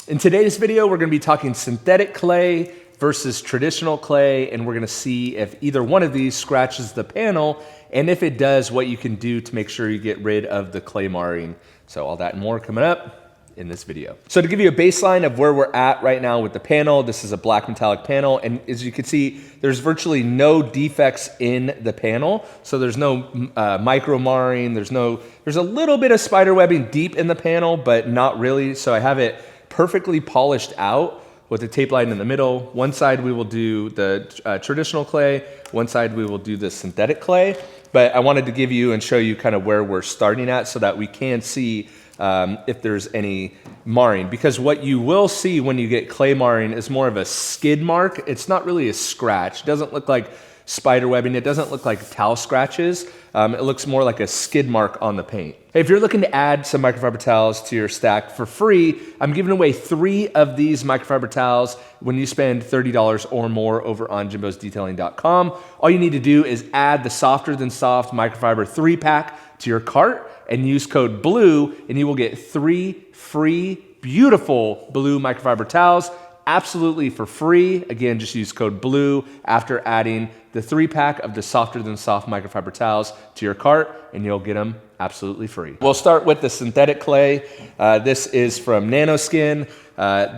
In today's video, we're gonna be talking synthetic clay versus traditional clay, and we're gonna see if either one of these scratches the panel, and if it does, what you can do to make sure you get rid of the clay marring. So all that and more coming up in this video. So to give you a baseline of where we're at right now with the panel, this is a black metallic panel, and as you can see, there's virtually no defects in the panel. So there's no micro marring, there's a little bit of spider webbing deep in the panel, but not really. So I have it perfectly polished out with a tape line in the middle. One side we will do the traditional clay, one side we will do the synthetic clay. But I wanted to give you and show you kind of where we're starting at so that we can see if there's any marring. Because what you will see when you get clay marring is more of a skid mark. It's not really a scratch. It doesn't look like spider webbing. It doesn't look like towel scratches. It looks more like a skid mark on the paint. Hey, if you're looking to add some microfiber towels to your stack for free, I'm giving away 3 of these microfiber towels when you spend $30 or more over on jimbosdetailing.com. All you need to do is add the Softer Than Soft microfiber 3-pack to your cart and use code BLUE, and you will get 3 free, beautiful blue microfiber towels absolutely for free. Again, just use code BLUE after adding the 3-pack of the Softer Than Soft microfiber towels to your cart, and you'll get them absolutely free. We'll start with the synthetic clay. This is from Nanoskin.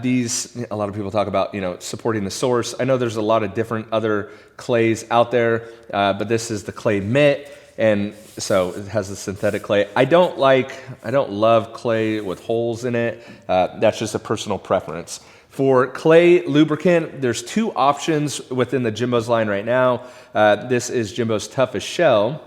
These, a lot of people talk about, supporting the source. I know there's a lot of different other clays out there, but this is the clay mitt. And so it has the synthetic clay. I don't love clay with holes in it. That's just a personal preference. For clay lubricant, there's 2 options within the Jimbo's line right now. This is Jimbo's Toughest Shell.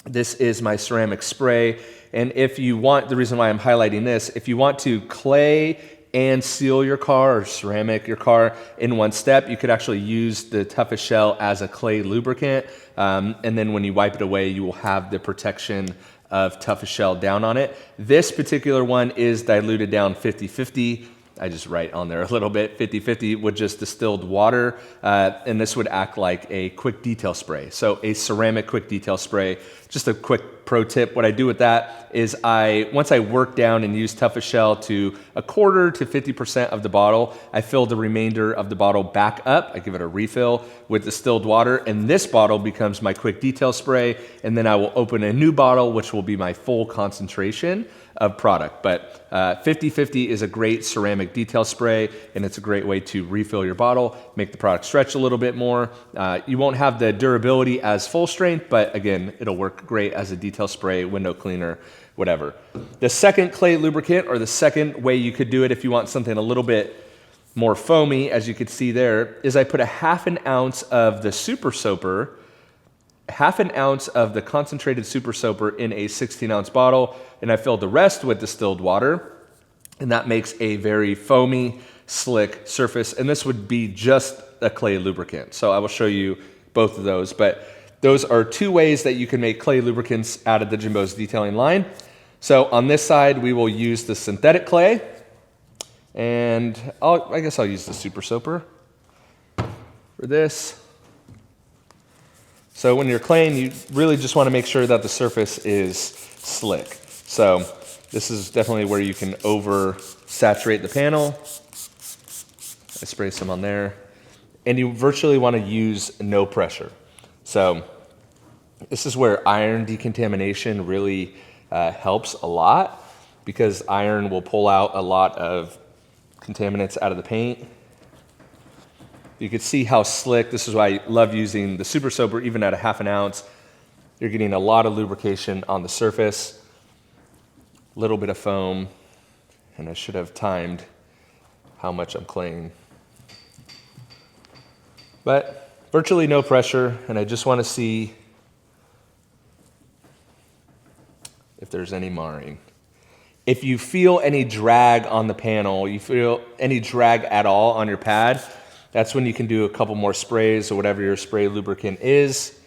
This is my ceramic spray. And if you want, the reason why I'm highlighting this, if you want to clay and seal your car or ceramic your car in one step, you could actually use the Toughest Shell as a clay lubricant. And then when you wipe it away, you will have the protection of Toughest Shell down on it. This particular one is diluted down 50-50. I just write on there a little bit, 50-50 with just distilled water. And this would act like a quick detail spray. So a ceramic quick detail spray. Just a quick pro tip. What I do with that is once I work down and use Toughest Shell to 1/4 to 50% of the bottle, I fill the remainder of the bottle back up. I give it a refill with distilled water, and this bottle becomes my quick detail spray. And then I will open a new bottle, which will be my full concentration of product. But 50-50 is a great ceramic detail spray, and it's a great way to refill your bottle, make the product stretch a little bit more. You won't have the durability as full strength, but again, it'll work great as a detail spray, window cleaner, whatever. The second clay lubricant, or the second way you could do it if you want something a little bit more foamy, as you could see there, is I put a 1/2 ounce of the super soaper, 1/2 ounce of the concentrated super soaper in a 16-ounce bottle, and I fill the rest with distilled water, and that makes a very foamy, slick surface, and this would be just a clay lubricant. So I will show you both of those, but those are 2 ways that you can make clay lubricants out of the Jimbo's detailing line. So on this side, we will use the synthetic clay, and I guess I'll use the super soaper for this. So when you're claying, you really just want to make sure that the surface is slick. So this is definitely where you can over-saturate the panel. I spray some on there. And you virtually want to use no pressure. So this is where iron decontamination really helps a lot, because iron will pull out a lot of contaminants out of the paint. You can see how slick. This is why I love using the super soaper, even at a 1/2 ounce. You're getting a lot of lubrication on the surface, a little bit of foam, and I should have timed how much I'm claying. But virtually no pressure, and I just want to see if there's any marring. If you feel any drag on the panel, you feel any drag at all on your pad, that's when you can do a couple more sprays or whatever your spray lubricant is,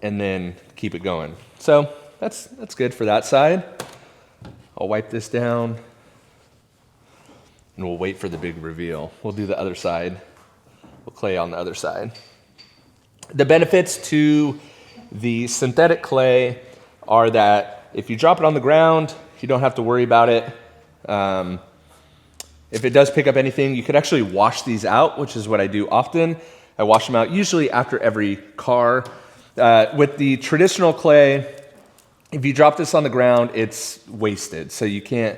and then keep it going. So that's good for that side. I'll wipe this down, and we'll wait for the big reveal. We'll do the other side. We'll clay on the other side. The benefits to the synthetic clay are that if you drop it on the ground, you don't have to worry about it If it does pick up anything, you could actually wash these out, which is what I do often. I wash them out usually after every car. With the traditional clay, if you drop this on the ground, it's wasted. So you can't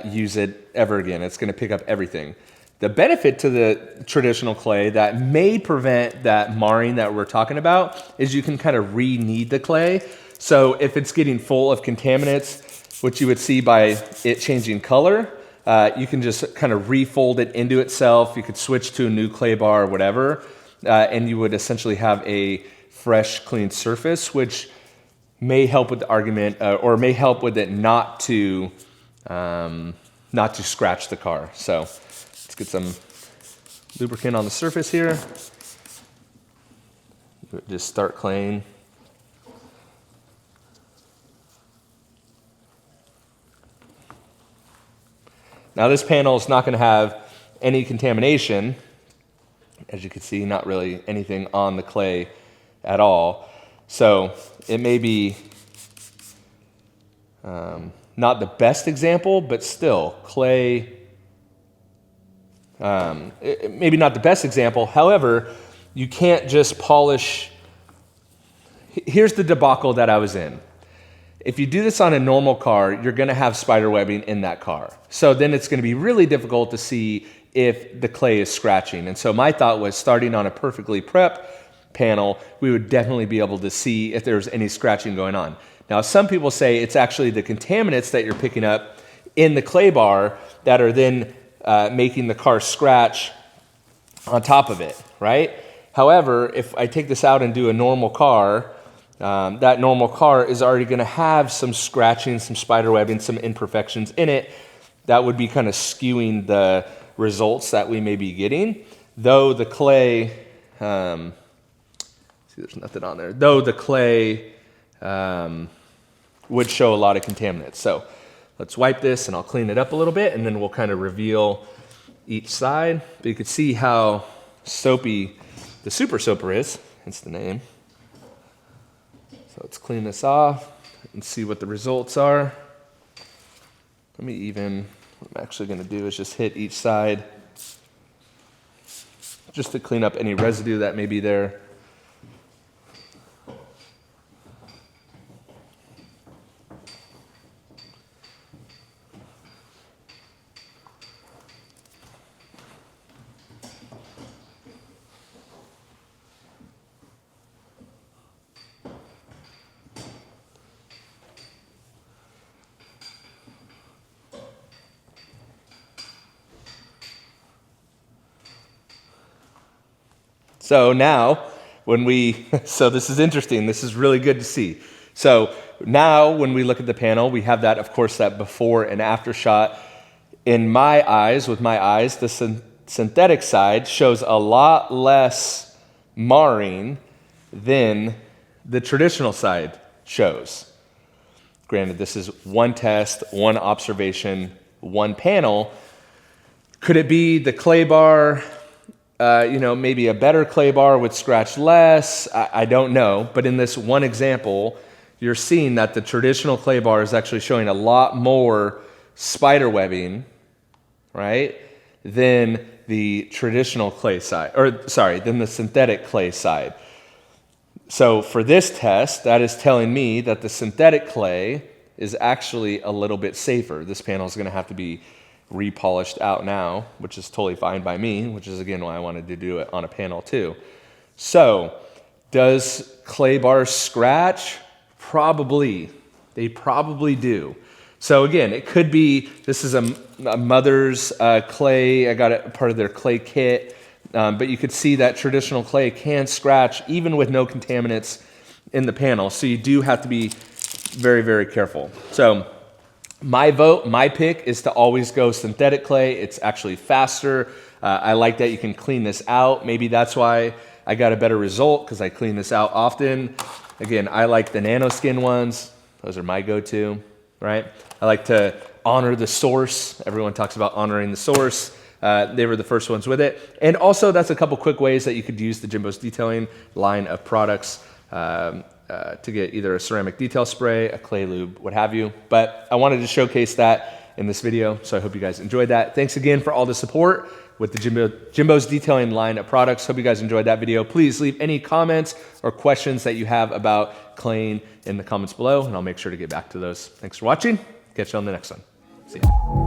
use it ever again. It's going to pick up everything. The benefit to the traditional clay that may prevent that marring that we're talking about is you can kind of re-knead the clay. So if it's getting full of contaminants, which you would see by it changing color, you can just kind of refold it into itself. You could switch to a new clay bar or whatever, and you would essentially have a fresh, clean surface, which may help with the argument, or may help with it not to scratch the car. So let's get some lubricant on the surface here. Just start claying. Now this panel is not going to have any contamination. As you can see, not really anything on the clay at all. So it may be not the best example, but still clay, maybe not the best example. However, you can't just polish. Here's the debacle that I was in. If you do this on a normal car, you're going to have spider webbing in that car. So then it's going to be really difficult to see if the clay is scratching. And so my thought was, starting on a perfectly prepped panel, we would definitely be able to see if there's any scratching going on. Now, some people say it's actually the contaminants that you're picking up in the clay bar that are then making the car scratch on top of it, right? However, if I take this out and do a normal car, that normal car is already going to have some scratching, some spider webbing, some imperfections in it. That would be kind of skewing the results that we may be getting. Though the clay, see, there's nothing on there. Though the clay would show a lot of contaminants. So let's wipe this and I'll clean it up a little bit, and then we'll kind of reveal each side. But you can see how soapy the Super Soaper is. Hence the name. So let's clean this off and see what the results are. What I'm actually going to do is just hit each side just to clean up any residue that may be there. So now, so this is interesting. This is really good to see. So now when we look at the panel, we have that, of course, that before and after shot. In my eyes, the synthetic side shows a lot less marring than the traditional side shows. Granted, this is one test, one observation, one panel. Could it be the clay bar? Maybe a better clay bar would scratch less. I don't know. But in this one example, you're seeing that the traditional clay bar is actually showing a lot more spider webbing, right, than the traditional clay side, than the synthetic clay side. So for this test, that is telling me that the synthetic clay is actually a little bit safer. This panel is going to have to be repolished out now, which is totally fine by me, which is again why I wanted to do it on a panel too. So does clay bars scratch? Probably. They probably do. So again, it could be, this is a mother's clay. I got it part of their clay kit. But you could see that traditional clay can scratch even with no contaminants in the panel. So you do have to be very, very careful. So my pick is to always go synthetic clay. It's actually faster. I like that you can clean this out. Maybe that's why I got a better result, because I clean this out often. Again, I like the nanoskin ones. Those are my go-to, right? I like to honor the source. Everyone talks about honoring the source. They were the first ones with it. And also, that's a couple quick ways that you could use the JIMBO's detailing line of products to get either a ceramic detail spray, a clay lube, what have you. But I wanted to showcase that in this video. So I hope you guys enjoyed that. Thanks again for all the support with the JIMBO's detailing line of products. Hope you guys enjoyed that video. Please leave any comments or questions that you have about claying in the comments below, and I'll make sure to get back to those. Thanks for watching. Catch you on the next one. See ya.